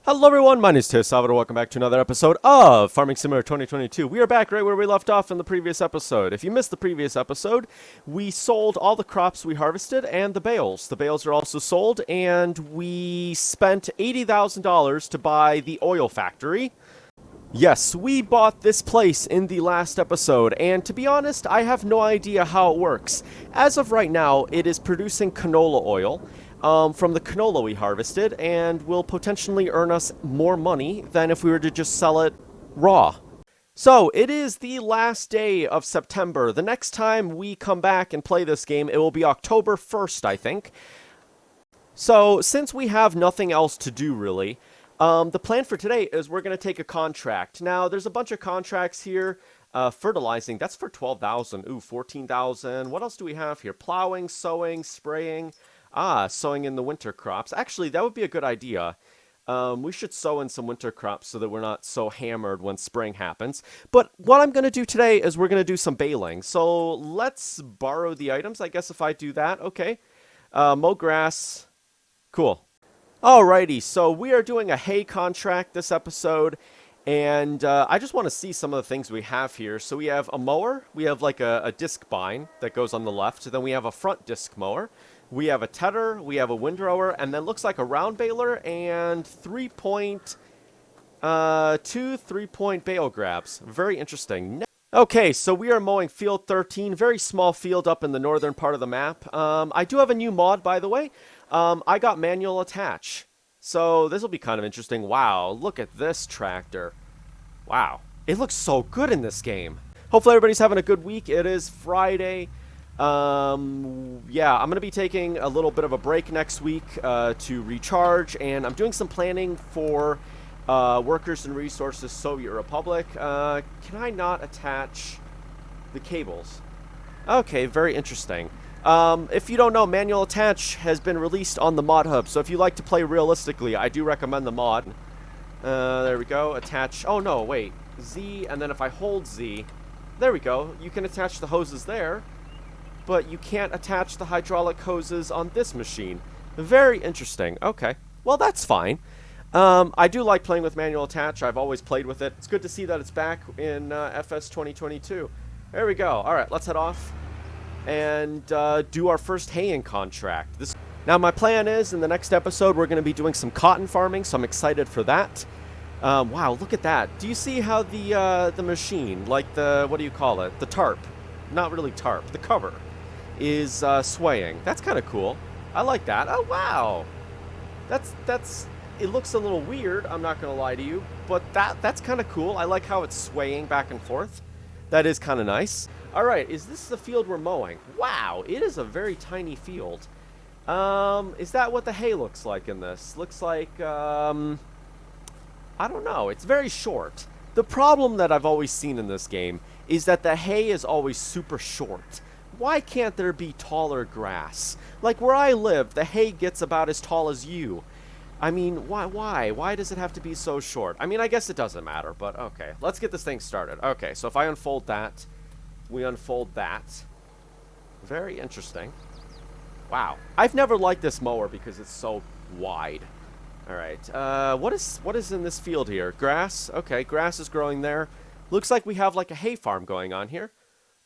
Hello everyone, my name is Mateo-Tube. Welcome back to another episode of Farming Simulator 2022. We are back right where we left off in the previous episode. If you missed the previous episode, we sold all the crops we harvested and the bales. The bales are also sold, and we spent $80,000 to buy the oil factory. Yes, we bought this place in the last episode, and to be honest, I have no idea how it works. As of right now, it is producing canola oil from the canola we harvested, and will potentially earn us more money than if we were to just sell it raw. So, it is the last day of September. The next time we come back and play this game, it will be October 1st, I think. So, since we have nothing else to do, really, the plan for today is we're going to take a contract. Now, there's a bunch of contracts here. Fertilizing, that's for 12,000. Ooh, 14,000. What else do we have here? Plowing, sowing, spraying. Sowing in the winter crops. Actually, that would be a good idea. We should sow in some winter crops so that we're not so hammered when spring happens. But what I'm going to do today is we're going to do some baling. So let's borrow the items, I guess, if I do that. Okay. Mow grass. Cool. Alrighty, so we are doing a hay contract this episode. And I just want to see some of the things we have here. So we have a mower. We have like a disc bine that goes on the left. Then we have a front disc mower. We have a tedder, we have a windrower, and then looks like a round baler and 3-point bale grabs. Very interesting. Okay, so we are mowing field 13, very small field up in the northern part of the map. I do have a new mod, by the way. I got manual attach. So this will be kind of interesting. Wow, look at this tractor. Wow, it looks so good in this game. Hopefully everybody's having a good week. It is Friday. Yeah, I'm going to be taking a little bit of a break next week to recharge, and I'm doing some planning for Workers and Resources Soviet Republic. Can I not attach the cables? Okay, very interesting. If you don't know, Manual Attach has been released on the Mod Hub, so if you like to play realistically, I do recommend the mod. There we go, attach, oh no, wait, Z, and then if I hold Z, there we go, you can attach the hoses there. But you can't attach the hydraulic hoses on this machine. Very interesting. Okay. Well, that's fine. I do like playing with manual attach. I've always played with it. It's good to see that it's back in FS 2022. There we go. All right, let's head off and do our first haying contract. Now, my plan is in the next episode, we're going to be doing some cotton farming, so I'm excited for that. Wow, look at that. Do you see how the machine, like the, what do you call it? The tarp. Not really tarp. The cover is swaying. That's kind of cool. I like that. Oh, wow. That's it looks a little weird, I'm not going to lie to you, but that's kind of cool. I like how it's swaying back and forth. That is kind of nice. All right, is this the field we're mowing? Wow, it is a very tiny field. Is that what the hay looks like in this? Looks like, I don't know. It's very short. The problem that I've always seen in this game is that the hay is always super short. Why can't there be taller grass? Like where I live, the hay gets about as tall as you. I mean, why? Why does it have to be so short? I mean, I guess it doesn't matter, but okay. Let's get this thing started. Okay, so if I unfold that, we unfold that. Very interesting. Wow. I've never liked this mower because it's so wide. All right. What is in this field here? Grass? Okay, grass is growing there. Looks like we have like a hay farm going on here.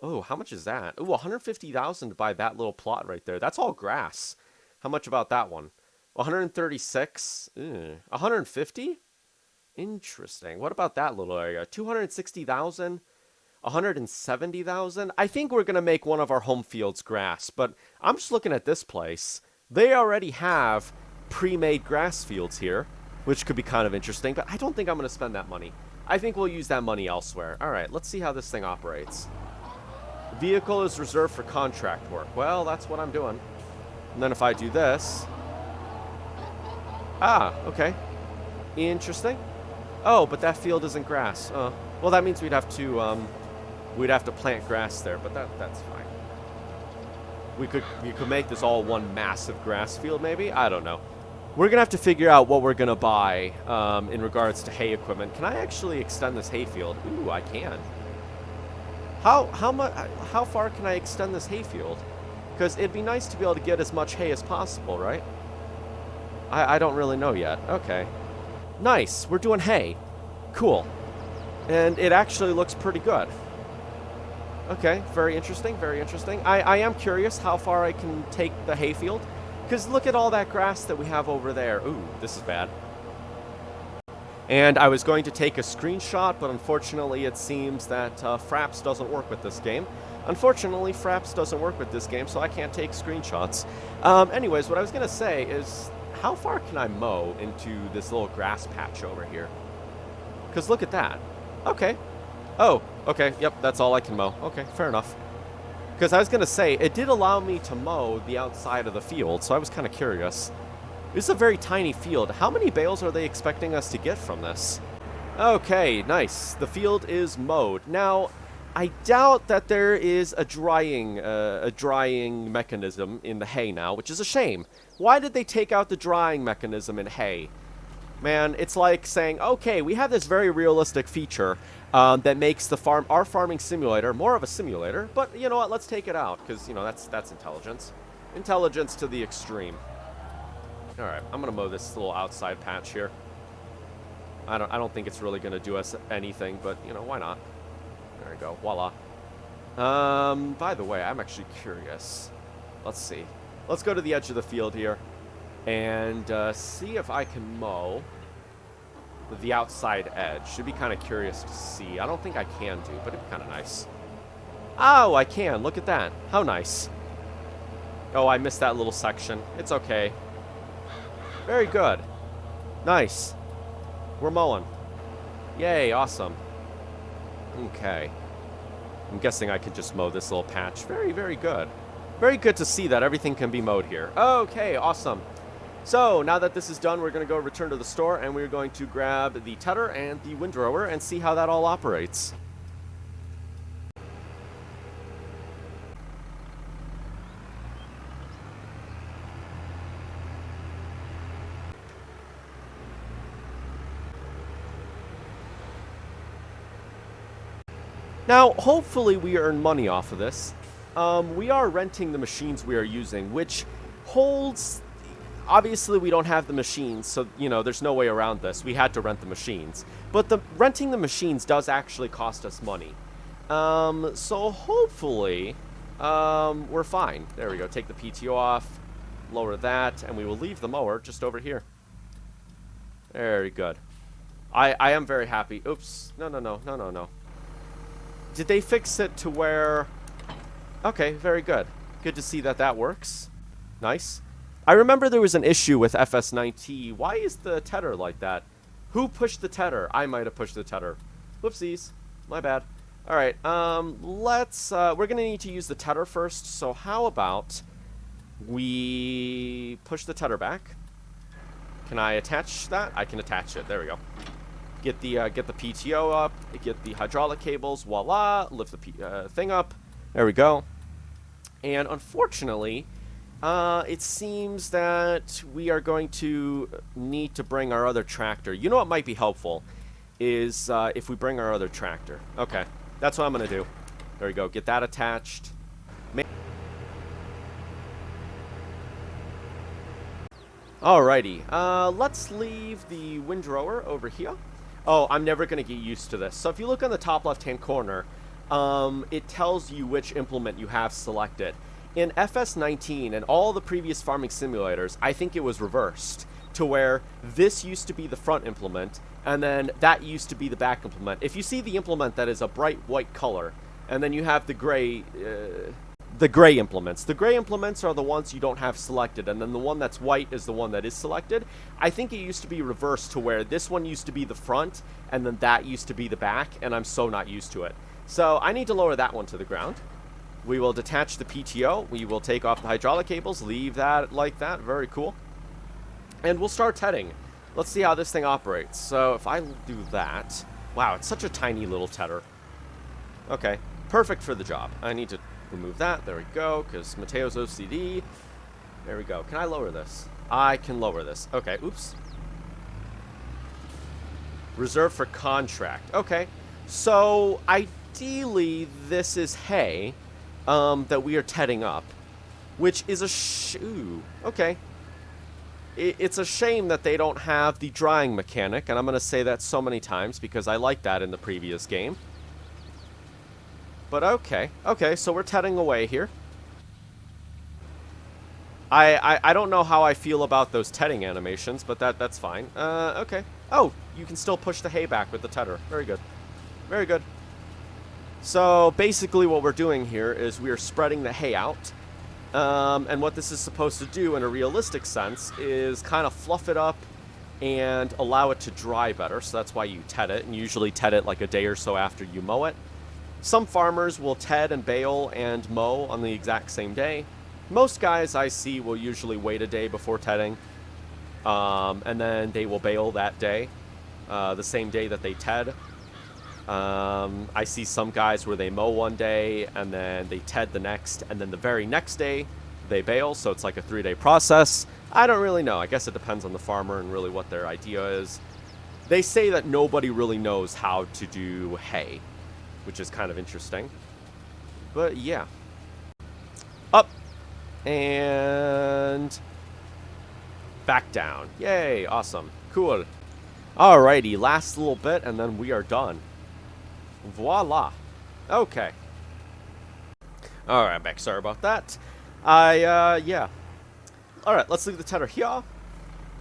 Oh, how much is that? Ooh, 150,000 to buy that little plot right there. That's all grass. How much about that one? 136. 150? Interesting. What about that little area? 260,000? 170,000? I think we're going to make one of our home fields grass, but I'm just looking at this place. They already have pre-made grass fields here, which could be kind of interesting, but I don't think I'm going to spend that money. I think we'll use that money elsewhere. All right, let's see how this thing operates. Vehicle is reserved for contract work. Well, that's what I'm doing. And then if I do this... Ah, okay. Interesting. Oh, but that field isn't grass. Well, that means we'd have to plant grass there, but that's fine. We could make this all one massive grass field, maybe? I don't know. We're going to have to figure out what we're going to buy in regards to hay equipment. Can I actually extend this hay field? Ooh, I can. How far can I extend this hay field? Because it'd be nice to be able to get as much hay as possible, right? I don't really know yet. Okay. Nice. We're doing hay. Cool. And it actually looks pretty good. Okay, very interesting, very interesting. I am curious how far I can take the hayfield. Because look at all that grass that we have over there. Ooh, this is bad. And I was going to take a screenshot, but unfortunately it seems that Fraps doesn't work with this game. Unfortunately, Fraps doesn't work with this game, so I can't take screenshots. Anyways, what I was going to say is, how far can I mow into this little grass patch over here? Because look at that. Okay. Oh, okay. Yep, that's all I can mow. Okay, fair enough. Because I was going to say, it did allow me to mow the outside of the field, so I was kind of curious. This is a very tiny field. How many bales are they expecting us to get from this? Okay, nice. The field is mowed. Now, I doubt that there is a drying mechanism in the hay now, which is a shame. Why did they take out the drying mechanism in hay? Man, it's like saying, okay, we have this very realistic feature that makes our farming simulator more of a simulator, but you know what? Let's take it out because you know that's intelligence, intelligence to the extreme. All right, I'm gonna mow this little outside patch here. I don't think it's really gonna do us anything, but you know why not? There we go, voila. By the way, I'm actually curious. Let's see. Let's go to the edge of the field here and see if I can mow the outside edge. Should be kind of curious to see. I don't think I can do, but it'd be kind of nice. Oh, I can. Look at that. How nice. Oh, I missed that little section. It's okay. Very good. Nice. We're mowing. Yay, awesome. Okay. I'm guessing I could just mow this little patch. Very, very good. Very good to see that everything can be mowed here. Okay, awesome. So, now that this is done, we're going to go return to the store, and we're going to grab the tedder and the windrower and see how that all operates. Now, hopefully we earn money off of this. We are renting the machines we are using, which holds... Obviously, we don't have the machines, so, you know, there's no way around this. We had to rent the machines. But renting the machines does actually cost us money. So hopefully, we're fine. There we go. Take the PTO off, lower that, and we will leave the mower just over here. Very good. I am very happy. Oops. No. Did they fix it to where... Okay, very good. Good to see that that works. Nice. I remember there was an issue with FS9T. Why is the tedder like that? Who pushed the tedder? I might have pushed the tedder. Whoopsies. My bad. Alright, we're gonna need to use the tedder first, so how about we push the tedder back? Can I attach that? I can attach it. There we go. Get the PTO up, get the hydraulic cables, voila, lift the thing up. There we go. And unfortunately, it seems that we are going to need to bring our other tractor. You know what might be helpful is if we bring our other tractor. Okay, that's what I'm going to do. There we go. Get that attached. Alrighty, let's leave the windrower over here. Oh, I'm never going to get used to this. So if you look on the top left-hand corner, it tells you which implement you have selected. In FS19 and all the previous farming simulators, I think it was reversed to where this used to be the front implement and then that used to be the back implement. If you see the implement that is a bright white color and then you have the gray implements. The gray implements are the ones you don't have selected, and then the one that's white is the one that is selected. I think it used to be reversed to where this one used to be the front, and then that used to be the back, and I'm so not used to it. So I need to lower that one to the ground. We will detach the PTO. We will take off the hydraulic cables, leave that like that. Very cool. And we'll start tedding. Let's see how this thing operates. So if I do that... Wow, it's such a tiny little tedder. Okay, perfect for the job. I need to remove that. There we go, because Mateo's OCD. There we go. Can I lower this? I can lower this. Okay, oops. Reserved for contract. Okay, so ideally this is hay that we are tedding up, which is a ooh, okay. it's a shame that they don't have the drying mechanic, and I'm going to say that so many times because I liked that in the previous game. But okay, so we're tedding away here. I don't know how I feel about those tedding animations, but that's fine. Okay. Oh, you can still push the hay back with the tedder. Very good. Very good. So basically what we're doing here is we are spreading the hay out. And what this is supposed to do in a realistic sense is kind of fluff it up and allow it to dry better. So that's why you ted it, and you usually ted it like a day or so after you mow it. Some farmers will ted and bale and mow on the exact same day. Most guys I see will usually wait a day before tedding, and then they will bale that day, the same day that they ted. I see some guys where they mow one day, and then they ted the next, and then the very next day they bale, so it's like a 3-day process. I don't really know. I guess it depends on the farmer and really what their idea is. They say that nobody really knows how to do hay, which is kind of interesting. But yeah. Up. And back down. Yay, awesome. Cool. Alrighty, last little bit, and then we are done. Voila. Okay. Alright, back. Sorry about that. Yeah. Alright, let's leave the tedder here.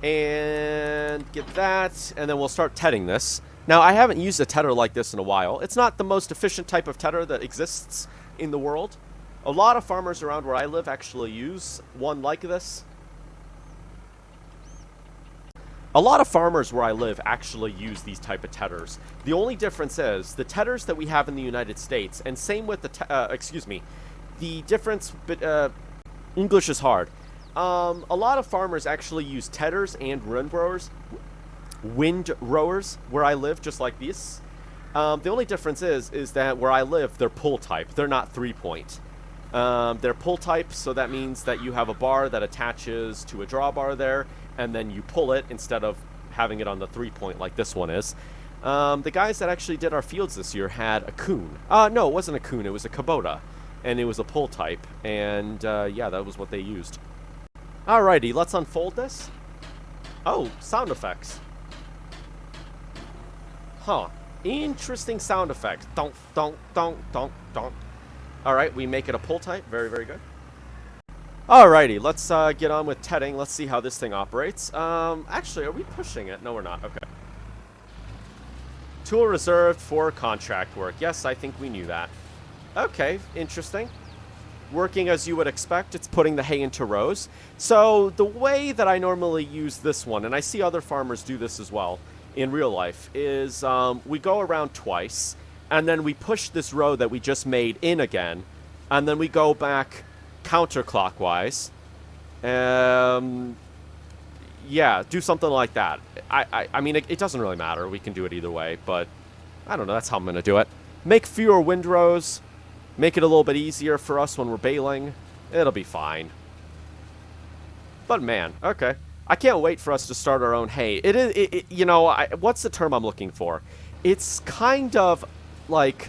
And get that, and then we'll start tedding this. Now, I haven't used a tedder like this in a while. It's not the most efficient type of tedder that exists in the world. A lot of farmers around where I live actually use one like this. A lot of farmers where I live actually use these type of tedders. The only difference is the tedders that we have in the United States, and same with the, the difference, but English is hard. A lot of farmers actually use tedders and windrowers where I live, just like this. The only difference is that where I live, they're pull type. They're not 3-point. They're pull type, so that means that you have a bar that attaches to a drawbar there, and then you pull it instead of having it on the 3-point like this one is. The guys that actually did our fields this year had a coon. No, it wasn't a coon, it was a Kubota, and it was a pull type, and yeah, that was what they used. Alrighty, let's unfold this. Oh, sound effects. Huh. Interesting sound effects. Donk, donk, donk, donk, donk. Alright, we make it a pull type. Very, very good. Alrighty, let's get on with tedding. Let's see how this thing operates. Actually, are we pushing it? No, we're not. Okay. Tool reserved for contract work. Yes, I think we knew that. Okay, interesting. Working as you would expect, it's putting the hay into rows. So the way that I normally use this one, and I see other farmers do this as well in real life, is we go around twice, and then we push this row that we just made in again, and then we go back counterclockwise. Yeah, do something like that. I mean, it doesn't really matter. We can do it either way, but I don't know. That's how I'm going to do it. Make fewer windrows. Make it a little bit easier for us when we're baling. It'll be fine. But man, okay. I can't wait for us to start our own hay. It is, you know, what's the term I'm looking for? It's kind of like,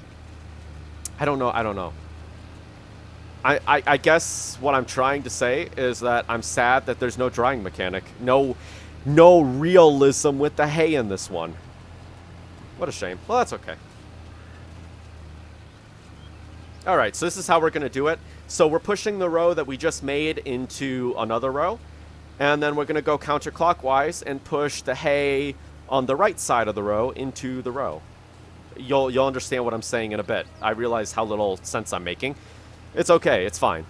I don't know. I guess what I'm trying to say is that I'm sad that there's no drying mechanic. No realism with the hay in this one. What a shame. Well, that's okay. Alright, so this is how we're going to do it. So we're pushing the row that we just made into another row. And then we're going to go counterclockwise and push the hay on the right side of the row into the row. You'll understand what I'm saying in a bit. I realize how little sense I'm making. It's okay, it's fine.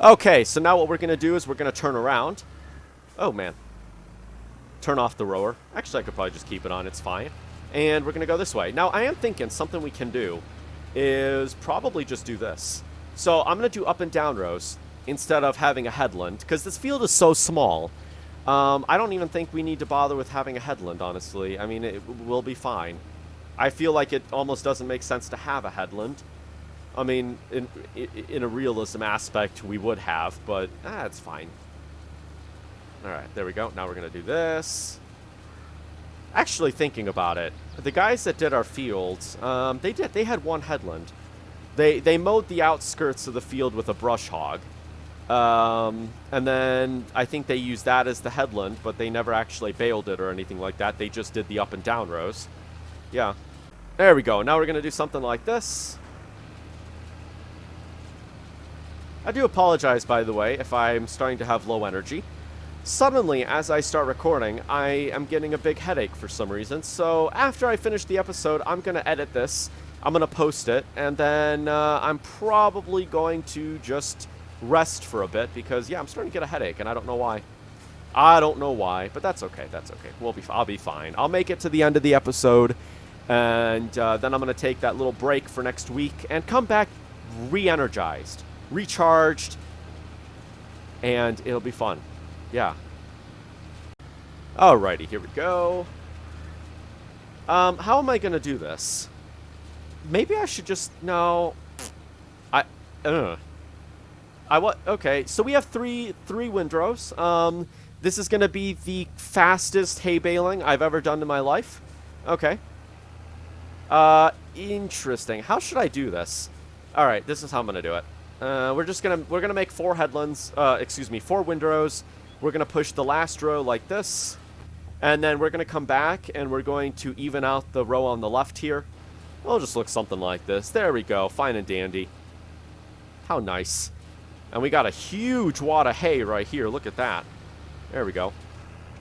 Okay, so now what we're going to do is we're going to turn around. Oh, man. Turn off the rower. Actually, I could probably just keep it on, it's fine. And we're going to go this way. Now, I am thinking something we can do is probably just do this. So I'm going to do up and down rows instead of having a headland, because this field is so small. I don't even think we need to bother with having a headland, honestly. I mean, it will be fine. I feel like it almost doesn't make sense to have a headland. I mean, in a realism aspect, we would have, but it's fine. Alright, there we go. Now we're going to do this. Actually, thinking about it, the guys that did our fields, they had one headland. They mowed the outskirts of the field with a brush hog. And then I think they used that as the headland, but they never actually baled it or anything like that. They just did the up and down rows. Yeah. There we go. Now we're going to do something like this. I do apologize, by the way, if I'm starting to have low energy. Suddenly, as I start recording, I am getting a big headache for some reason. So after I finish the episode, I'm going to edit this. I'm going to post it. And then I'm probably going to just rest for a bit because, yeah, I'm starting to get a headache, and I don't know why. I don't know why, but that's okay. That's okay. I'll be fine. I'll make it to the end of the episode, and then I'm going to take that little break for next week and come back re-energized, recharged, and it'll be fun. Yeah. Alrighty, here we go. How am I going to do this? Maybe I should just... No. Okay, so we have three windrows. This is going to be the fastest hay baling I've ever done in my life. Okay. Interesting. How should I do this? Alright, this is how I'm going to do it. We're gonna make 4 headlands, 4 windrows. We're gonna push the last row like this, and then we're gonna come back and we're going to even out the row on the left here. It'll just look something like this. There we go, fine and dandy. How nice. And we got a huge wad of hay right here. Look at that. There we go.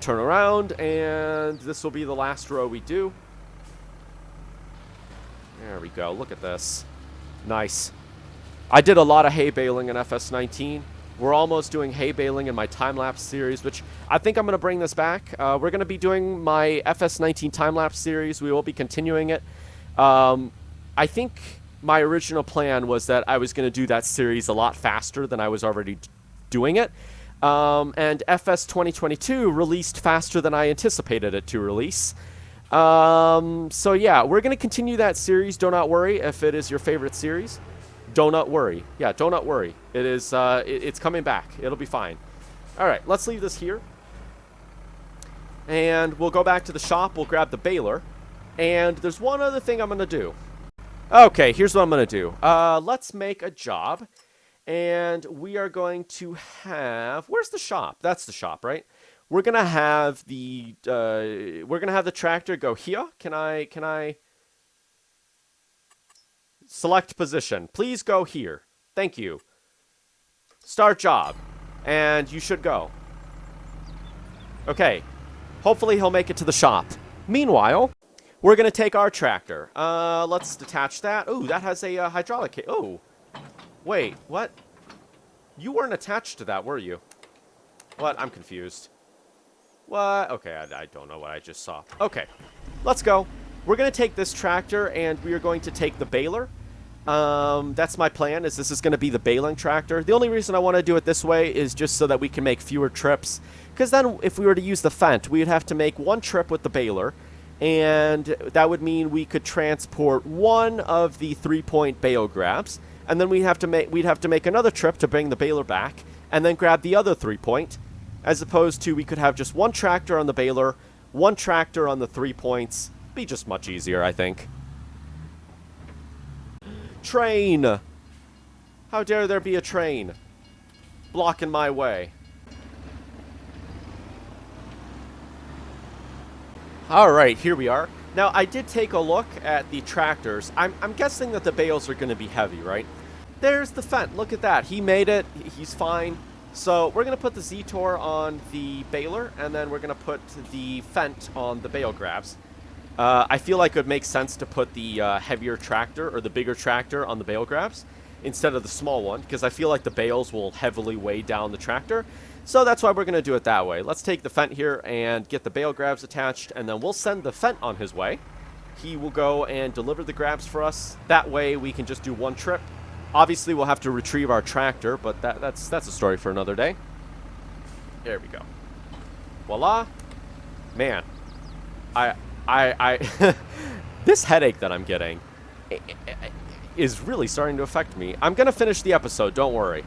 Turn around, and this will be the last row we do. There we go. Look at this. Nice. I did a lot of hay baling in FS19. We're almost doing hay baling in my time-lapse series, which I think I'm going to bring this back. We're going to be doing my FS19 time-lapse series. We will be continuing it. I think my original plan was that I was going to do that series a lot faster than I was already doing it. And FS 2022 released faster than I anticipated it to release. So yeah, we're going to continue that series. Do not worry if it is your favorite series. Do not worry. Yeah, do not worry. It is, it's coming back. It'll be fine. All right, let's leave this here. And we'll go back to the shop. We'll grab the baler. And there's one other thing I'm going to do. Okay, here's what I'm going to do. Let's make a job. And we are going to have... Where's the shop? That's the shop, right? We're going to have the... tractor go here. Can I... Select position. Please go here. Thank you. Start job. And you should go. Okay. Hopefully he'll make it to the shop. Meanwhile, we're going to take our tractor. Let's detach that. Oh, that has a hydraulic... Oh. Wait, what? You weren't attached to that, were you? What? I'm confused. What? Okay, I don't know what I just saw. Okay. Let's go. We're going to take this tractor, and we are going to take the baler. That's my plan, is this is going to be the baling tractor. The only reason I want to do it this way is just so that we can make fewer trips. Because then, if we were to use the Fendt, we'd have to make 1 trip with the baler. And that would mean we could transport 1 of the 3-point bale grabs. And then we'd have to make another trip to bring the baler back. And then grab the other 3-point. As opposed to, we could have just 1 tractor on the baler, 1 tractor on the 3 points. Be just much easier, I think. Train! How dare there be a train blocking my way? Alright, here we are. Now, I did take a look at the tractors. I'm guessing that the bales are going to be heavy, right? There's the Fendt. Look at that. He made it. He's fine. So, we're going to put the Z-Tor on the baler, and then we're going to put the Fendt on the bale grabs. I feel like it would make sense to put the heavier tractor, or the bigger tractor, on the bale grabs instead of the small one, because I feel like the bales will heavily weigh down the tractor. So that's why we're going to do it that way. Let's take the Fendt here and get the bale grabs attached, and then we'll send the Fendt on his way. He will go and deliver the grabs for us. That way we can just do 1 trip. Obviously, we'll have to retrieve our tractor, but that's a story for another day. There we go. Voila. Man, this headache that I'm getting is really starting to affect me. I'm going to finish the episode, don't worry.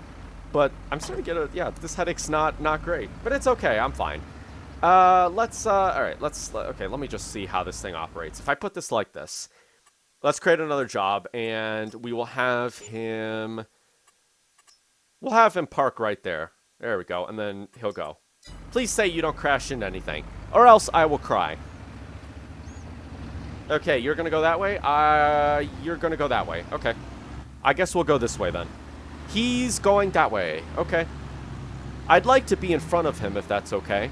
But I'm starting to get yeah, this headache's not great. But it's okay, I'm fine. Alright, okay, let me just see how this thing operates. If I put this like this, let's create another job, and we will have him We'll have him park right there. There we go, and then he'll go. Please say you don't crash into anything, or else I will cry. Okay, you're gonna go that way? You're gonna go that way. Okay. I guess we'll go this way then. He's going that way. Okay. I'd like to be in front of him if that's okay.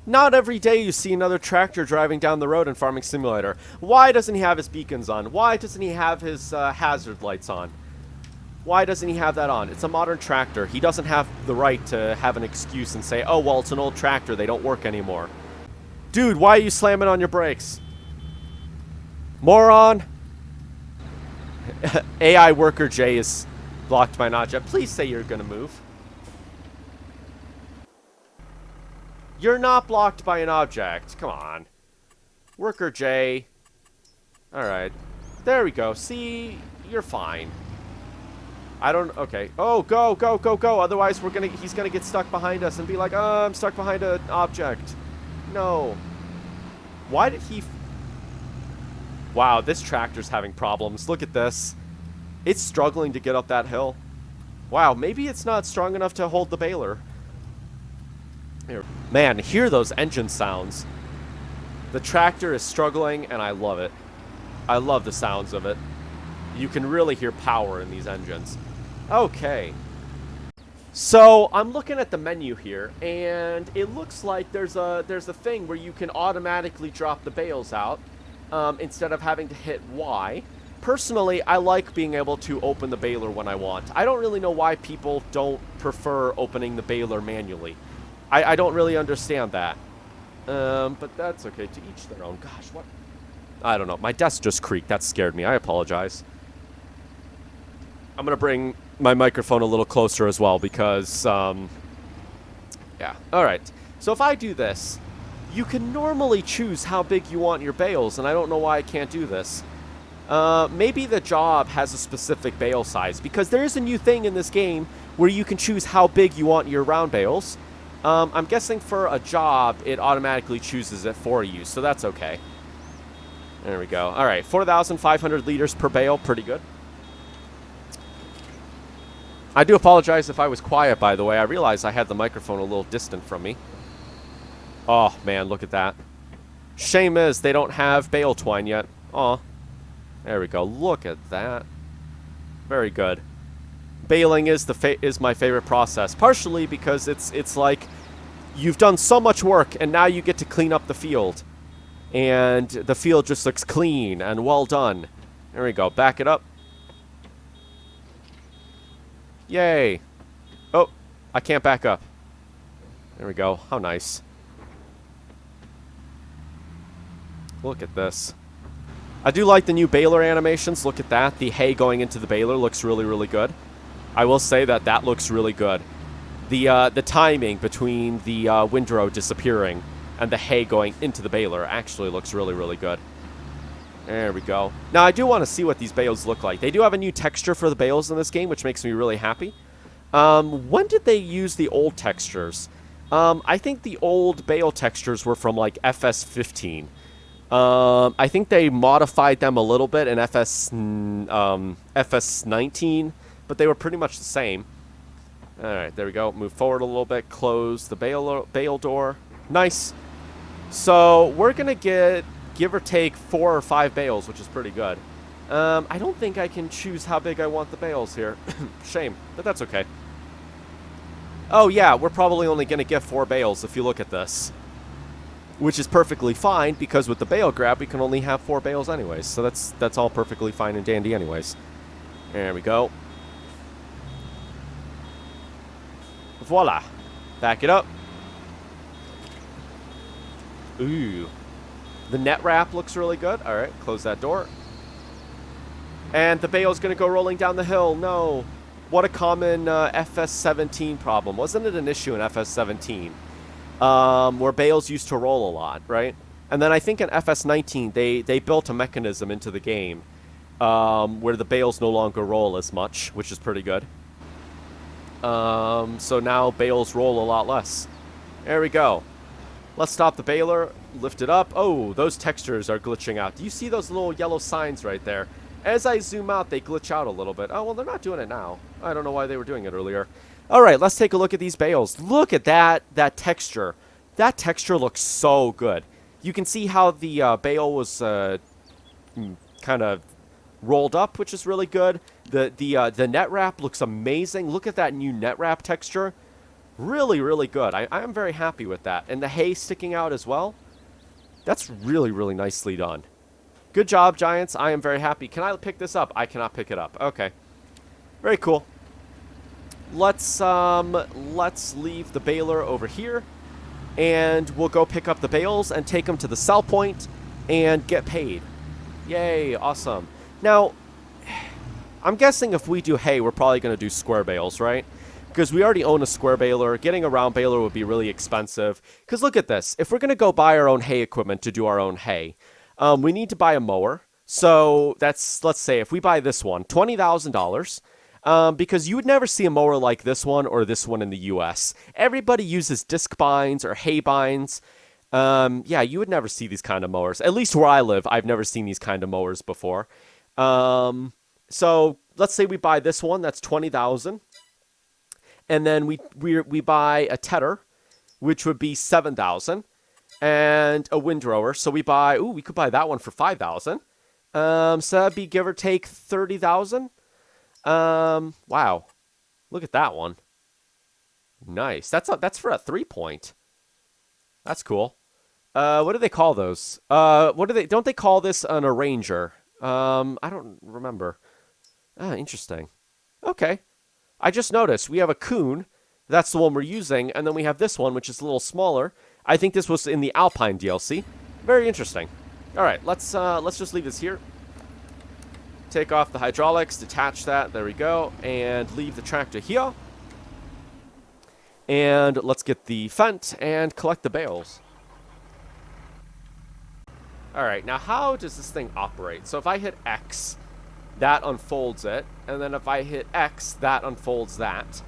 Not every day you see another tractor driving down the road in Farming Simulator. Why doesn't he have his beacons on? Why doesn't he have his hazard lights on? Why doesn't he have that on? It's a modern tractor. He doesn't have the right to have an excuse and say, oh, well, it's an old tractor. They don't work anymore. Dude, why are you slamming on your brakes? Moron. AI worker J is blocked by an object. Please say you're going to move. You're not blocked by an object. Come on. Worker J. Alright. There we go. See? You're fine. I don't... Okay. Oh, go, go, go, go. Otherwise, he's gonna get stuck behind us and be like, oh, I'm stuck behind an object. No. Why did he... Wow, this tractor's having problems. Look at this. It's struggling to get up that hill. Wow, maybe it's not strong enough to hold the baler. Here. Man, hear those engine sounds. The tractor is struggling, and I love it. I love the sounds of it. You can really hear power in these engines. Okay. So, I'm looking at the menu here, and it looks like there's a thing where you can automatically drop the bales out instead of having to hit Y. Personally, I like being able to open the baler when I want. I don't really know why people don't prefer opening the baler manually. I don't really understand that. But that's okay. To each their own. Gosh, what? I don't know. My desk just creaked. That scared me. I apologize. I'm going to bring my microphone a little closer as well because, yeah. All right. So if I do this, you can normally choose how big you want your bales, and I don't know why I can't do this. Maybe the job has a specific bale size, because there is a new thing in this game where you can choose how big you want your round bales. I'm guessing for a job, it automatically chooses it for you, so that's okay. There we go. All right, 4,500 liters per bale, pretty good. I do apologize if I was quiet, by the way. I realized I had the microphone a little distant from me. Oh, man, look at that. Shame is they don't have bale twine yet. Aw. There we go. Look at that. Very good. Baling is my favorite process, partially because it's like you've done so much work, and now you get to clean up the field. And the field just looks clean and well done. There we go. Back it up. Yay. Oh, I can't back up. There we go. How nice. Look at this. I do like the new baler animations. Look at that. The hay going into the baler looks really, really good. I will say that that looks really good. The timing between the windrow disappearing and the hay going into the baler actually looks really, really good. There we go. Now, I do want to see what these bales look like. They do have a new texture for the bales in this game, which makes me really happy. When did they use the old textures? I think the old bale textures were from, like, FS15. I think they modified them a little bit in FS19, but they were pretty much the same. All right, there we go. Move forward a little bit. Close the bale door. Nice. So we're going to get, give or take, 4 or 5 bales, which is pretty good. I don't think I can choose how big I want the bales here. Shame, but that's okay. Oh, yeah, we're probably only going to get 4 bales if you look at this. Which is perfectly fine, because with the bale grab, we can only have 4 bales anyways. So that's all perfectly fine and dandy anyways. There we go. Voila. Back it up. Ooh. The net wrap looks really good. All right, close that door. And the bale's going to go rolling down the hill. No. What a common FS17 problem. Wasn't it an issue in FS17? Where bales used to roll a lot, right? And then I think in FS19, they built a mechanism into the game where the bales no longer roll as much, which is pretty good. So now bales roll a lot less. There we go. Let's stop the baler, lift it up. Oh, those textures are glitching out. Do you see those little yellow signs right there? As I zoom out, they glitch out a little bit. Oh, well, they're not doing it now. I don't know why they were doing it earlier. All right, let's take a look at these bales. Look at that texture. That texture looks so good. You can see how the bale was kind of rolled up, which is really good. The net wrap looks amazing. Look at that new net wrap texture. Really, really good. I am very happy with that. And the hay sticking out as well. That's really, really nicely done. Good job, Giants. I am very happy. Can I pick this up? I cannot pick it up. Okay. Very cool. Let's leave the baler over here. And we'll go pick up the bales and take them to the sell point and get paid. Yay, awesome. Now, I'm guessing if we do hay, we're probably going to do square bales, right? Because we already own a square baler. Getting a round baler would be really expensive. Because look at this. If we're going to go buy our own hay equipment to do our own hay, we need to buy a mower. So that's, let's say, if we buy this one, $20,000. Because you would never see a mower like this one or this one in the U.S. Everybody uses disc binds or hay binds. Yeah, you would never see these kind of mowers. At least where I live, I've never seen these kind of mowers before. So let's say we buy this one. That's $20,000. And then we buy a tedder, which would be $7,000, and a windrower. So we buy, we could buy that one for $5,000. So that'd be give or take $30,000. Wow, look at that one. Nice. That's for a 3-point. That's cool. What do they call those? Don't they call this an arranger? I don't remember. Interesting. Okay. I just noticed we have a Coon. That's the one we're using. And then we have this one, which is a little smaller. I think this was in the Alpine DLC. Very interesting. All right, let's just leave this here. Take off the hydraulics, detach that. There we go. And leave the tractor here. And let's get the Fendt and collect the bales. All right, now how does this thing operate? So if I hit X, that unfolds it. And then if I hit X, that unfolds that.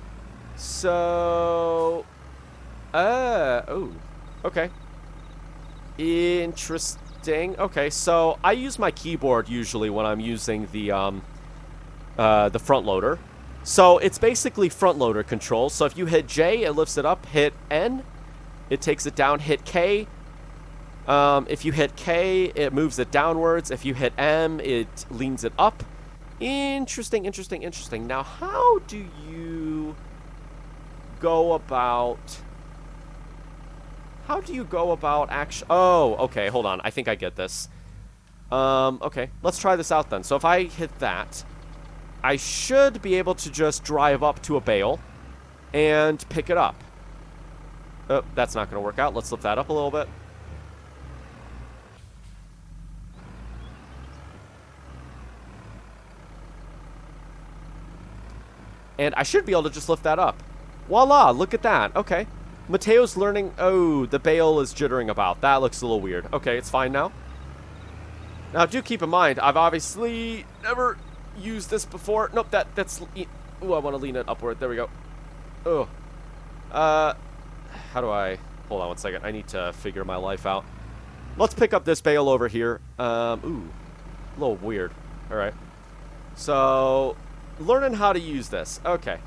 So, okay. Interesting. Okay, so I use my keyboard usually when I'm using the front loader. So it's basically front loader control. So if you hit J, it lifts it up. Hit N, it takes it down. Hit K. If you hit K, it moves it downwards. If you hit M, it leans it up. Interesting, interesting, interesting. Now, how do you go about... actually... Oh, okay, hold on. I think I get this. Okay, let's try this out then. So if I hit that, I should be able to just drive up to a bale and pick it up. Oh, that's not going to work out. Let's lift that up a little bit. And I should be able to just lift that up. Voila, look at that. Okay. Mateo's learning... Oh, the bale is jittering about. That looks a little weird. Okay, it's fine now. Now, do keep in mind, I've obviously never used this before. Nope, that's... Ooh, I want to lean it upward. There we go. Oh. How do I... Hold on one second. I need to figure my life out. Let's pick up this bale over here. Ooh. A little weird. All right. So... Learning how to use this. Okay.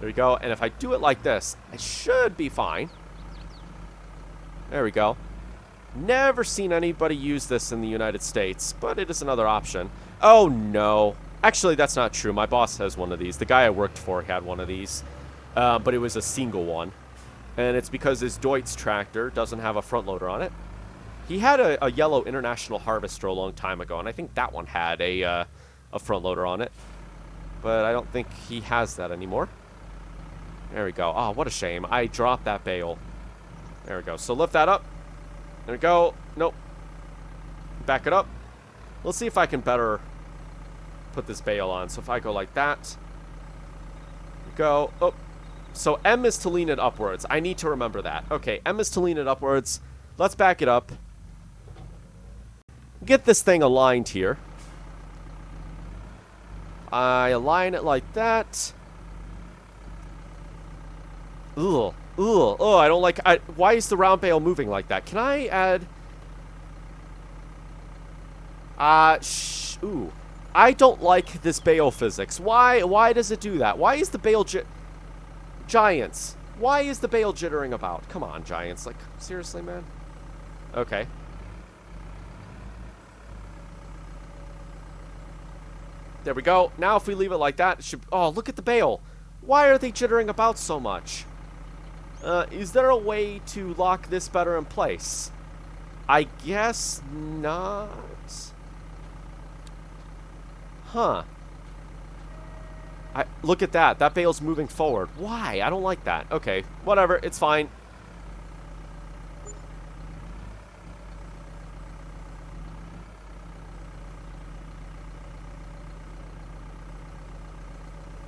There we go. And if I do it like this, I should be fine. There we go. Never seen anybody use this in the United States, but it is another option. Oh, no. Actually, that's not true. My boss has one of these. The guy I worked for had one of these, but it was a single one. And it's because his Deutz tractor doesn't have a front loader on it. He had a yellow International Harvester a long time ago, and I think that one had a front loader on it. But I don't think he has that anymore. There we go. Oh, what a shame. I dropped that bale. There we go. So lift that up. There we go. Nope. Back it up. Let's see if I can better put this bale on. So if I go like that. Go. Oh. So M is to lean it upwards. I need to remember that. Okay, M is to lean it upwards. Let's back it up. Get this thing aligned here. I align it like that. Ugh. Ugh. Oh, I don't like... why is the round bale moving like that? Can I add... Ooh. I don't like this bale physics. Why does it do that? Why is the bale Giants. Why is the bale jittering about? Come on, Giants. Like, seriously, man? Okay. There we go. Now if we leave it like that, it should... Oh, look at the bale. Why are they jittering about so much? Is there a way to lock this better in place? I guess not. Huh. Look at that. That bale's moving forward. Why? I don't like that. Okay, whatever. It's fine.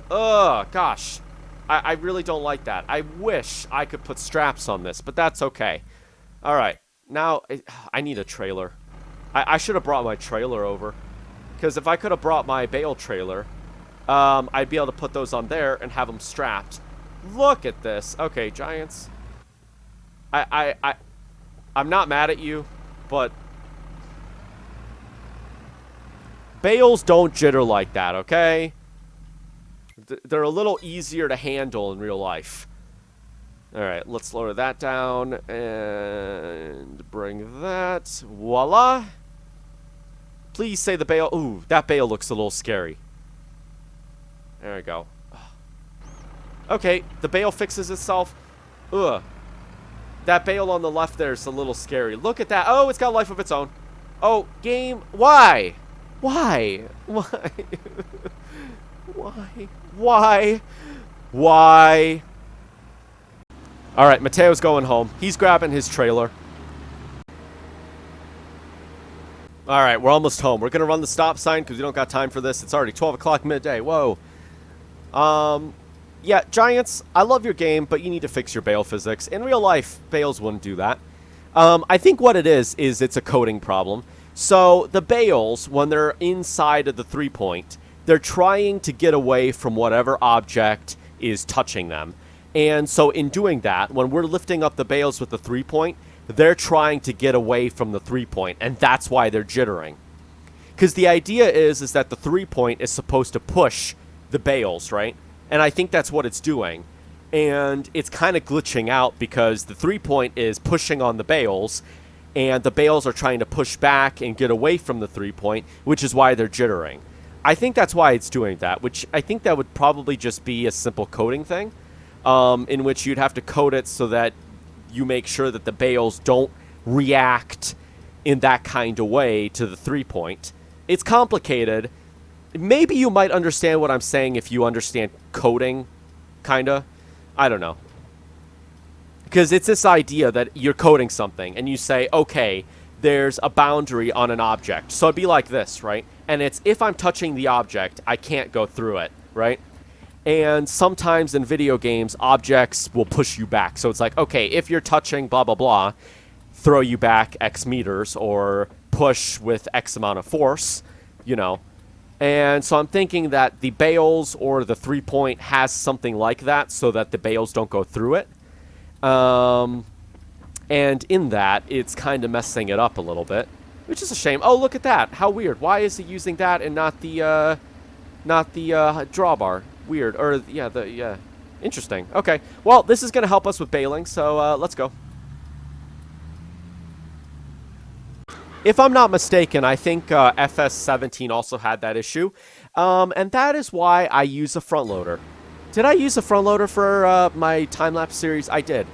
Ugh, gosh. I really don't like that. I wish I could put straps on this, but that's okay. Alright. Now, I need a trailer. I should have brought my trailer over. Because if I could have brought my bale trailer, I'd be able to put those on there and have them strapped. Look at this. Okay, Giants. I'm not mad at you, but bales don't jitter like that, okay? They're a little easier to handle in real life. Alright, let's lower that down and bring that. Voila. Please say the bale. Ooh, that bale looks a little scary. There we go. Okay, the bale fixes itself. Ugh. That bale on the left there is a little scary. Look at that. Oh, it's got a life of its own. Oh, game. Why? Why? Why? Why? Why? Why? Alright, Mateo's going home. He's grabbing his trailer. Alright, we're almost home. We're going to run the stop sign because we don't got time for this. It's already 12 o'clock midday. Whoa. Yeah, Giants, I love your game, but you need to fix your bale physics. In real life, bales wouldn't do that. I think what it is it's a coding problem. So, the bales, when they're inside of the 3-point, they're trying to get away from whatever object is touching them. And so in doing that, when we're lifting up the bales with the 3-point, they're trying to get away from the 3-point, and that's why they're jittering. Because the idea is that the 3-point is supposed to push the bales, right? And I think that's what it's doing. And it's kind of glitching out because the 3-point is pushing on the bales, and the bales are trying to push back and get away from the 3-point, which is why they're jittering. I think that's why it's doing that, which I think that would probably just be a simple coding thing, in which you'd have to code it so that you make sure that the bales don't react in that kind of way to the 3-point. It's complicated. Maybe you might understand what I'm saying if you understand coding, kinda. I don't know. Because it's this idea that you're coding something, and you say, okay, there's a boundary on an object. So it'd be like this, right? And it's, if I'm touching the object, I can't go through it, right? And sometimes in video games, objects will push you back. So it's like, okay, if you're touching blah, blah, blah, throw you back X meters or push with X amount of force, you know. And so I'm thinking that the bales or the 3-point has something like that so that the bales don't go through it. And in that, it's kind of messing it up a little bit, which is a shame. Oh, look at that. How weird. Why is it using that and not the drawbar? Weird. Or, yeah, interesting. Okay. Well, this is going to help us with baling, so let's go. If I'm not mistaken, I think FS17 also had that issue. And that is why I use a front loader. Did I use a front loader for my time-lapse series? I did.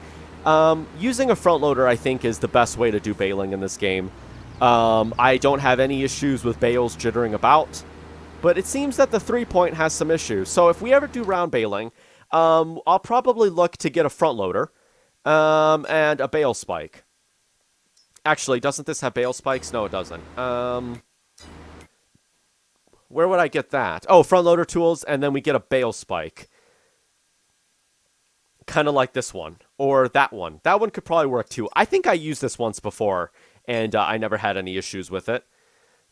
Using a front loader, I think, is the best way to do baling in this game. I don't have any issues with bales jittering about. But it seems that the 3-point has some issues. So if we ever do round baling, I'll probably look to get a front loader and a bale spike. Actually, doesn't this have bale spikes? No, it doesn't. Where would I get that? Oh, front loader tools, and then we get a bale spike. Kind of like this one. Or that one. That one could probably work too. I think I used this once before, and I never had any issues with it.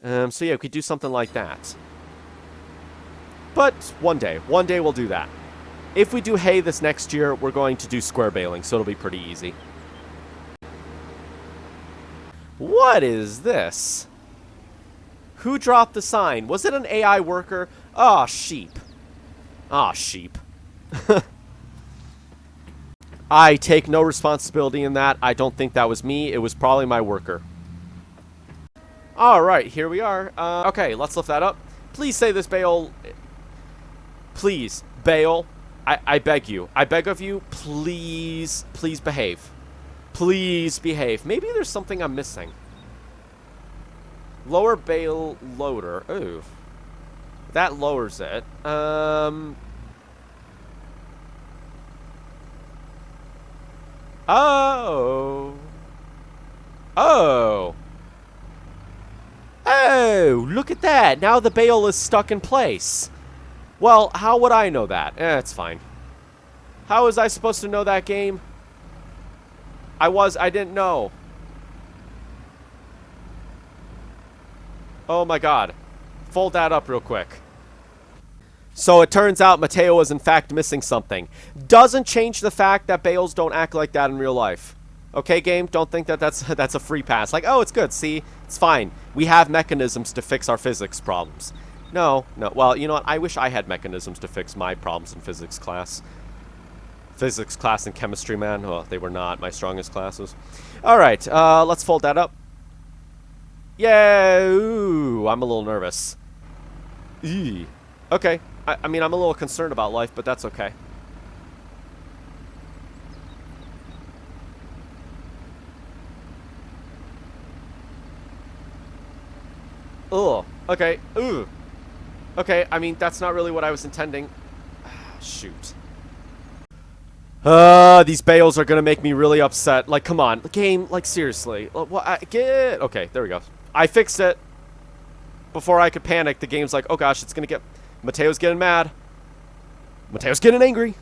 So yeah, we could do something like that. But one day we'll do that. If we do hay this next year, we're going to do square baling, so it'll be pretty easy. What is this? Who dropped the sign? Was it an AI worker? Aw, sheep. Aw, sheep. I take no responsibility in that. I don't think that was me. It was probably my worker. Alright, here we are. Okay, let's lift that up. Please say this bale... Please, bale. I beg you. I beg of you, please, please behave. Please behave. Maybe there's something I'm missing. Lower bale loader. Ooh. That lowers it. Oh. Oh. Oh, look at that. Now the bale is stuck in place. Well, how would I know that? It's fine. How was I supposed to know that, game? I didn't know. Oh my god. Fold that up real quick. So it turns out Mateo was in fact missing something. Doesn't change the fact that bales don't act like that in real life. Okay, game? Don't think that that's a free pass. Like, oh, it's good. See? It's fine. We have mechanisms to fix our physics problems. No. Well, you know what? I wish I had mechanisms to fix my problems in physics class. Physics class and chemistry, man. Oh, they were not my strongest classes. All right. Let's fold that up. Yeah. Ooh, I'm a little nervous. Eee. Okay. I mean, I'm a little concerned about life, but that's okay. Ugh. Okay. Ooh. Okay, I mean, that's not really what I was intending. Shoot. These bales are gonna make me really upset. Like, come on. Game, like, seriously. Get... Okay, there we go. I fixed it. Before I could panic, the game's like, oh gosh, it's gonna get... Mateo's getting mad. Mateo's getting angry.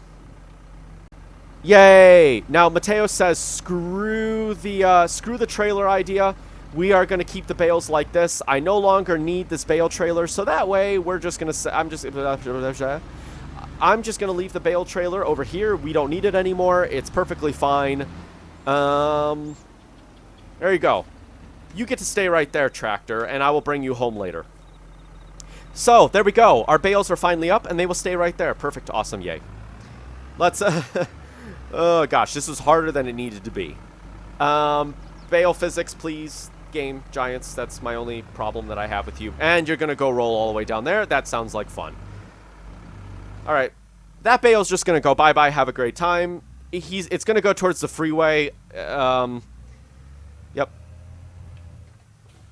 Yay! Now, Mateo says, screw the trailer idea. We are going to keep the bales like this. I no longer need this bale trailer, so that way we're just going to... I'm just going to leave the bale trailer over here. We don't need it anymore. It's perfectly fine. There you go. You get to stay right there, tractor, and I will bring you home later. So, there we go. Our bales are finally up, and they will stay right there. Perfect. Awesome. Yay. Let's... oh, gosh. This was harder than it needed to be. Bale physics, please. Game, Giants. That's my only problem that I have with you. And you're going to go roll all the way down there. That sounds like fun. All right. That bale's just going to go bye-bye. Have a great time. It's going to go towards the freeway. Yep.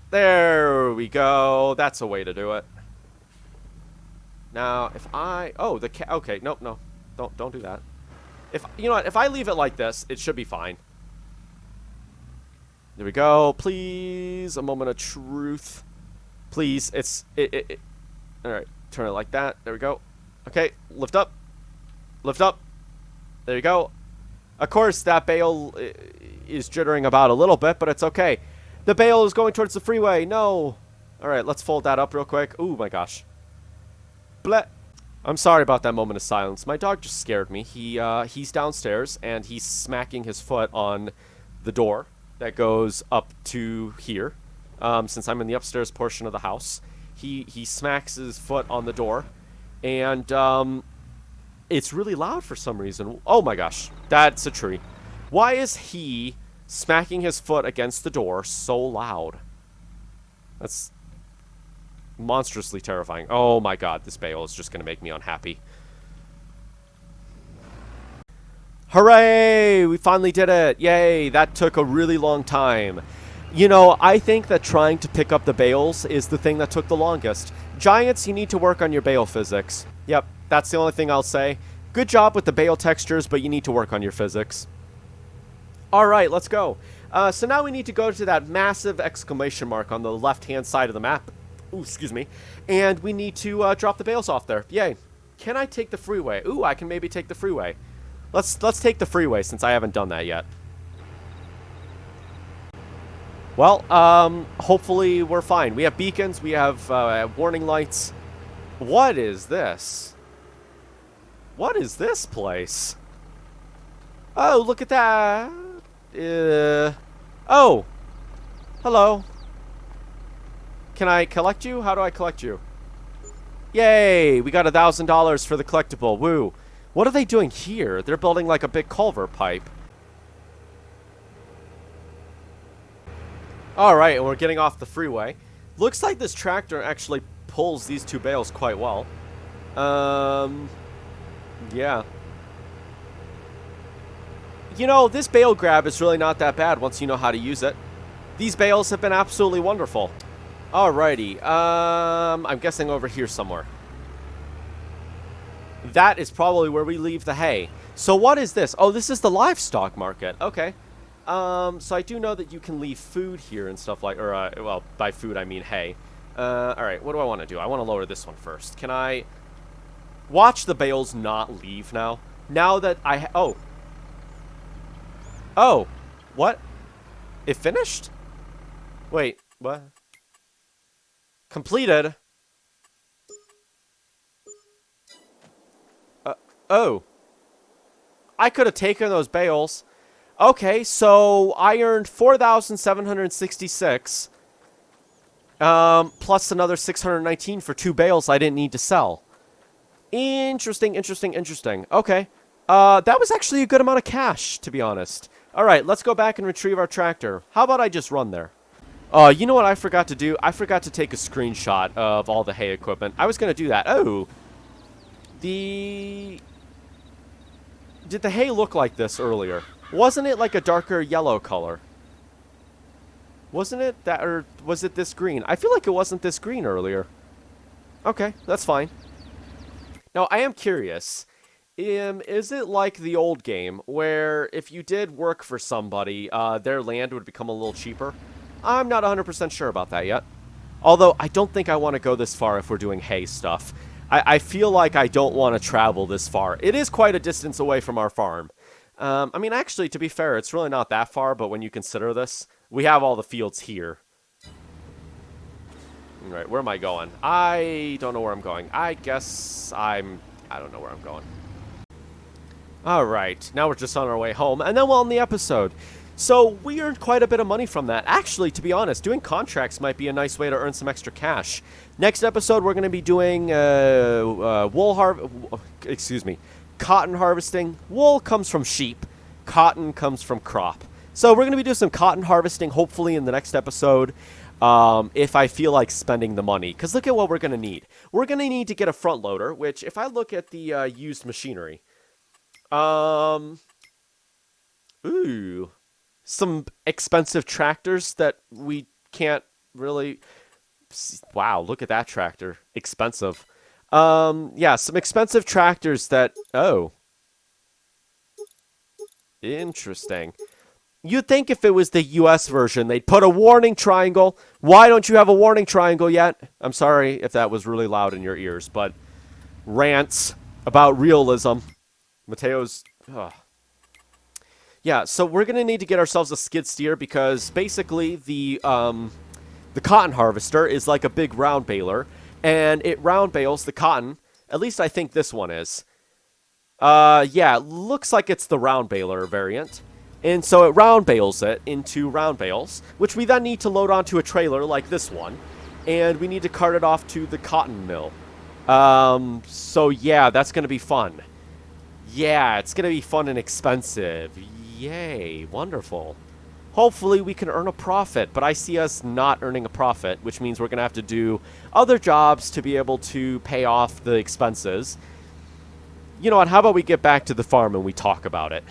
There we go. That's a way to do it. Now, if I... Oh, okay. Nope, no. Don't do that. You know what? If I leave it like this, it should be fine. There we go. Please. A moment of truth. Please. All right. Turn it like that. There we go. Okay. Lift up. Lift up. There you go. Of course, that bale is jittering about a little bit, but it's okay. The bale is going towards the freeway. No. All right. Let's fold that up real quick. Oh, my gosh. Bleh. I'm sorry about that moment of silence. My dog just scared me. He's downstairs, and he's smacking his foot on the door that goes up to here. Since I'm in the upstairs portion of the house, he smacks his foot on the door, and it's really loud for some reason. Oh my gosh, that's a tree. Why is he smacking his foot against the door so loud? That's monstrously terrifying. Oh my god, this bale is just gonna make me unhappy. Hooray! We finally did it! Yay! That took a really long time. You know, I think that trying to pick up the bales is the thing that took the longest. Giants, you need to work on your bale physics. Yep, that's the only thing I'll say. Good job with the bale textures, but you need to work on your physics. Alright, let's go. So now we need to go to that massive exclamation mark on the left-hand side of the map. Ooh, excuse me. And we need to drop the bales off there. Yay. Can I take the freeway? Ooh, I can maybe take the freeway. Let's take the freeway since I haven't done that yet. Well, hopefully we're fine. We have beacons. We have warning lights. What is this? What is this place? Oh, look at that. Oh. Hello. Can I collect you? How do I collect you? Yay! We got $1,000 for the collectible. Woo! What are they doing here? They're building like a big culvert pipe. Alright, and we're getting off the freeway. Looks like this tractor actually pulls these two bales quite well. Yeah. You know, this bale grab is really not that bad once you know how to use it. These bales have been absolutely wonderful. Alrighty, I'm guessing over here somewhere. That is probably where we leave the hay. So what is this? Oh, this is the livestock market. Okay. So I do know that you can leave food here and stuff like, or, well, by food I mean hay. Alright, what do I want to do? I want to lower this one first. Can I watch the bales not leave now? Now that I, oh. Oh, what? It finished? Wait, what? Completed? Oh. I could have taken those bales. Okay, so I earned 4,766. Plus another 619 for 2 bales I didn't need to sell. Interesting, interesting, interesting. Okay. That was actually a good amount of cash, to be honest. Alright, let's go back and retrieve our tractor. How about I just run there? You know what I forgot to do? I forgot to take a screenshot of all the hay equipment. I was going to do that. Oh. Did the hay look like this earlier? Wasn't it like a darker yellow color? Wasn't it that, or was it this green? I feel like it wasn't this green earlier. Okay, that's fine. Now, I am curious. Is it like the old game, where if you did work for somebody, their land would become a little cheaper? I'm not 100% sure about that yet. Although, I don't think I want to go this far if we're doing hay stuff. I feel like I don't want to travel this far. It is quite a distance away from our farm. I mean, actually, to be fair, it's really not that far, but when you consider this, we have all the fields here. Alright, where am I going? I don't know where I'm going. I guess I don't know where I'm going. Alright, now we're just on our way home, and then we'll end the episode. So, we earned quite a bit of money from that. Actually, to be honest, doing contracts might be a nice way to earn some extra cash. Next episode, we're going to be doing cotton harvesting. Wool comes from sheep. Cotton comes from crop. So, we're going to be doing some cotton harvesting, hopefully, in the next episode. If I feel like spending the money. Because look at what we're going to need. We're going to need to get a front loader, which, if I look at the used machinery... Ooh... Some expensive tractors that we can't really... Wow, look at that tractor. Expensive. Yeah, some expensive tractors that... Oh. Interesting. You'd think if it was the US version, they'd put a warning triangle. Why don't you have a warning triangle yet? I'm sorry if that was really loud in your ears, but... Rants about realism. Mateo's... Ugh. Yeah, so we're going to need to get ourselves a skid steer because basically the cotton harvester is like a big round baler, and it round bales the cotton. At least I think this one is. Yeah, looks like it's the round baler variant. And so it round bales it into round bales, which we then need to load onto a trailer like this one, and we need to cart it off to the cotton mill. So yeah, that's going to be fun. Yeah, it's going to be fun and expensive. Yay, wonderful. Hopefully we can earn a profit, but I see us not earning a profit, which means we're going to have to do other jobs to be able to pay off the expenses. You know what, how about we get back to the farm and we talk about it?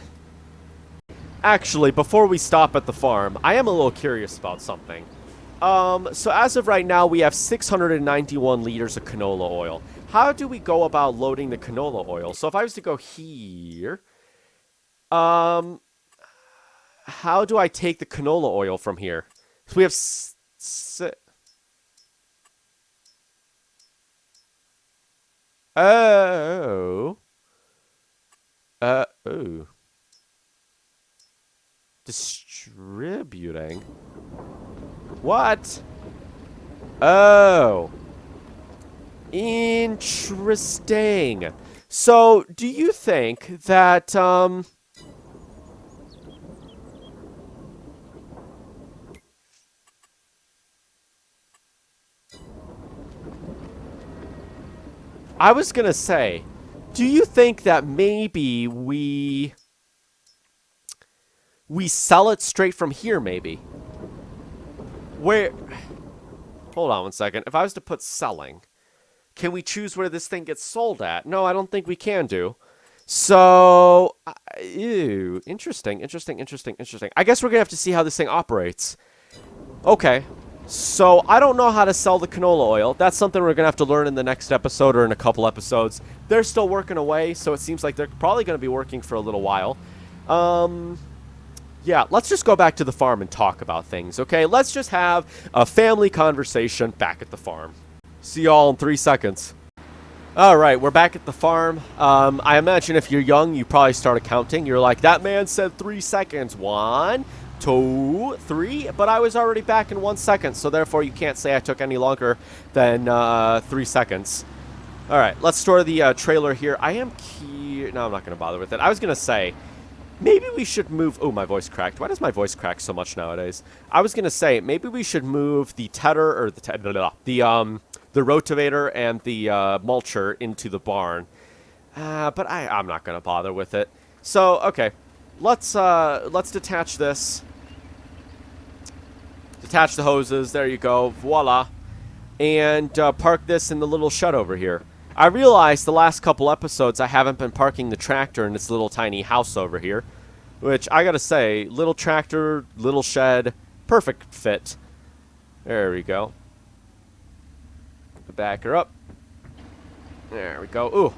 Actually, before we stop at the farm, I am a little curious about something. So as of right now, we have 691 liters of canola oil. How do we go about loading the canola oil? So if I was to go here... how do I take the canola oil from here? So we have oh. Oh. Distributing. What? Oh. Interesting. So, do you think that, I was going to say, do you think that maybe we sell it straight from here, maybe? Where... Hold on one second. If I was to put selling, can we choose where this thing gets sold at? No, I don't think we can do. So, ew, interesting. I guess we're going to have to see how this thing operates. Okay. So, I don't know how to sell the canola oil. That's something we're going to have to learn in the next episode or in a couple episodes. They're still working away, so it seems like they're probably going to be working for a little while. Yeah, let's just go back to the farm and talk about things, okay? Let's just have a family conversation back at the farm. See y'all in 3 seconds. All right, we're back at the farm. I imagine if you're young, you probably started counting. You're like, that man said 3 seconds. 1, 2, 3. But I was already back in 1 second, so therefore you can't say I took any longer than 3 seconds. All right, let's store the trailer here. No, I'm not going to bother with it. I was going to say, maybe we should move... Oh, my voice cracked. Why does my voice crack so much nowadays? I was going to say, maybe we should move the tedder, or the rotavator and the mulcher into the barn. But I'm not going to bother with it. So, okay. Let's detach this. Detach the hoses. There you go. Voila. And park this in the little shed over here. I realized the last couple episodes I haven't been parking the tractor in this little tiny house over here. Which, I gotta say, little tractor, little shed, perfect fit. There we go. Back her up. There we go. Ooh.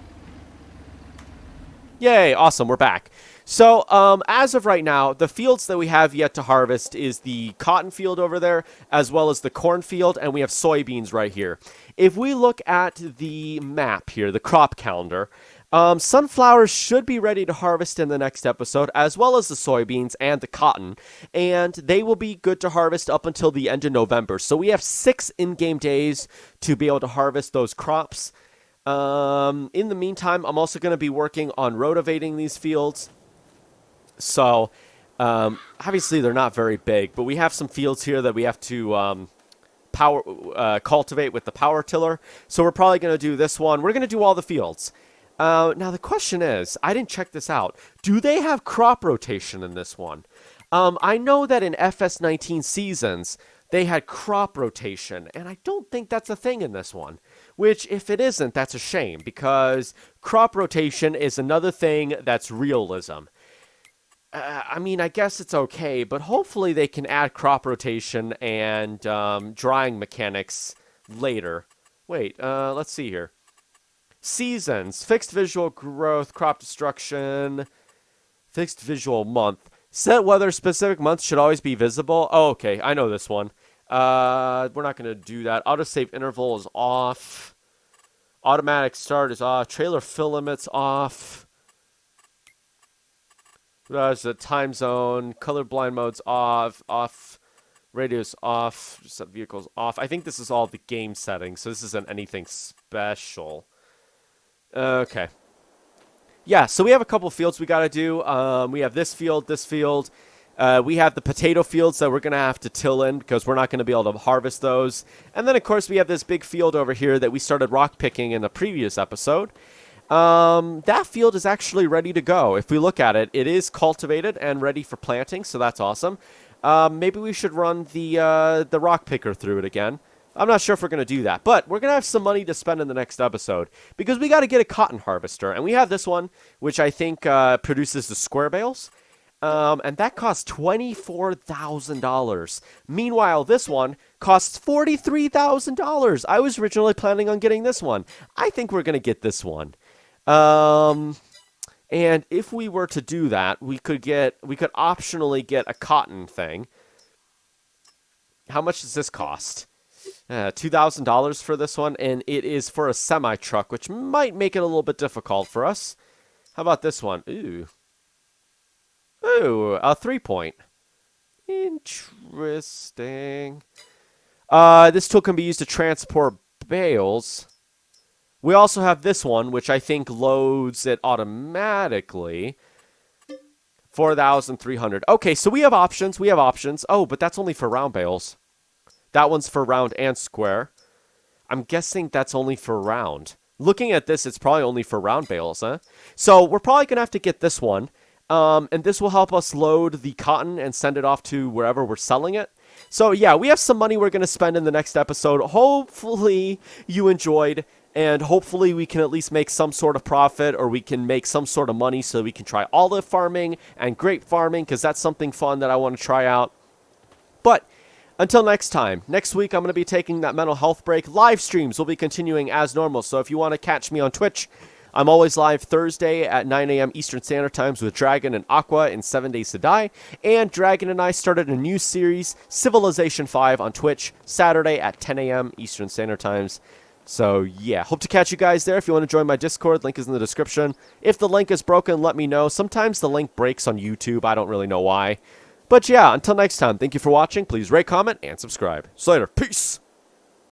Yay, awesome, we're back. So, as of right now, the fields that we have yet to harvest is the cotton field over there, as well as the corn field, and we have soybeans right here. If we look at the map here, the crop calendar, sunflowers should be ready to harvest in the next episode, as well as the soybeans and the cotton, and they will be good to harvest up until the end of November. So we have 6 in-game days to be able to harvest those crops. In the meantime, I'm also going to be working on rotavating these fields. So, obviously they're not very big, but we have some fields here that we have to cultivate with the power tiller. So we're probably going to do this one. We're going to do all the fields. Now the question is, I didn't check this out. Do they have crop rotation in this one? I know that in FS19 seasons, they had crop rotation, and I don't think that's a thing in this one. Which, if it isn't, that's a shame, because crop rotation is another thing that's realism. I mean, I guess it's okay, but hopefully they can add crop rotation and drying mechanics later. Wait, let's see here. Seasons, fixed visual growth, crop destruction, fixed visual month. Set weather specific months should always be visible. Oh, okay, I know this one. We're not going to do that. Autosave interval is off. Automatic start is off. Trailer fill limit's off. There's the time zone. Colorblind mode's off. Off. Radio's off. Set vehicles off. I think this is all the game settings, so this isn't anything special. Okay. Yeah, so we have a couple fields we got to do. We have this field, this field. We have the potato fields that we're going to have to till in because we're not going to be able to harvest those. And then, of course, we have this big field over here that we started rock picking in a previous episode. That field is actually ready to go. If we look at it, it is cultivated and ready for planting, so that's awesome. Maybe we should run the rock picker through it again. I'm not sure if we're going to do that, but we're going to have some money to spend in the next episode because we got to get a cotton harvester, and we have this one, which I think produces the square bales, and that costs $24,000. Meanwhile, this one costs $43,000. I was originally planning on getting this one. I think we're going to get this one. And if we were to do that, we could optionally get a cotton thing. How much does this cost? $2,000 for this one, and it is for a semi-truck, which might make it a little bit difficult for us. How about this one? Ooh, a 3-point. Interesting. This tool can be used to transport bales. We also have this one, which I think loads it automatically. 4,300. Okay, so we have options. Oh, but that's only for round bales. That one's for round and square. I'm guessing that's only for round. looking at this, it's probably only for round bales, huh? So we're probably going to have to get this one. And this will help us load the cotton and send it off to wherever we're selling it. So yeah, we have some money we're going to spend in the next episode. Hopefully you enjoyed, and hopefully we can at least make some sort of profit, or we can make some sort of money so we can try olive farming and grape farming, because that's something fun that I want to try out. But until next time, next week I'm going to be taking that mental health break. Live streams will be continuing as normal, so if you want to catch me on Twitch, I'm always live Thursday at 9 a.m. Eastern Standard Times with Dragon and Aqua in 7 Days to Die. And Dragon and I started a new series, Civilization 5, on Twitch, Saturday at 10 a.m. Eastern Standard Times. So, yeah, hope to catch you guys there. If you want to join my Discord, link is in the description. If the link is broken, let me know. Sometimes the link breaks on YouTube. I don't really know why. But, yeah, until next time, thank you for watching. Please rate, comment, and subscribe. See you later. Peace!